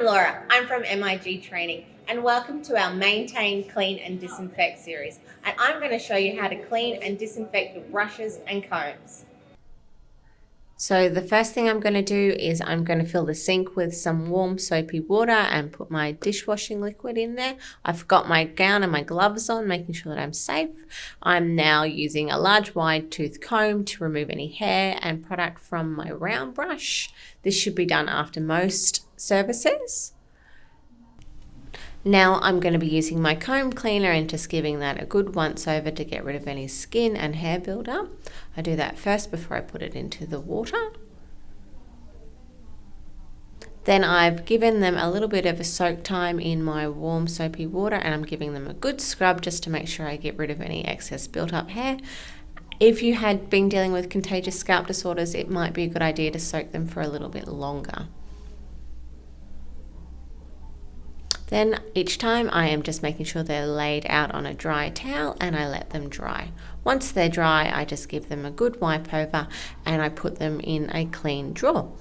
Laura, I'm from MIG Training, and welcome to our Maintain, Clean and Disinfect series. And I'm going to show you how to clean and disinfect your brushes and combs. So the first thing I'm going to do is I'm going to fill the sink with some warm soapy water and put my dishwashing liquid in there. I've got my gown and my gloves on, making sure that I'm safe. I'm now using a large wide tooth comb to remove any hair and product from my round brush. This should be done after most services. Now I'm going to be using my comb cleaner and just giving that a good once over to get rid of any skin and hair buildup. I do that first before I put it into the water. Then I've given them a little bit of a soak time in my warm soapy water, and I'm giving them a good scrub just to make sure I get rid of any excess built up hair. If you had been dealing with contagious scalp disorders, it might be a good idea to soak them for a little bit longer. Then each time I am just making sure they're laid out on a dry towel and I let them dry. Once they're dry, I just give them a good wipe over and I put them in a clean drawer.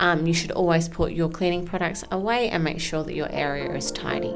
You should always put your cleaning products away and make sure that your area is tidy.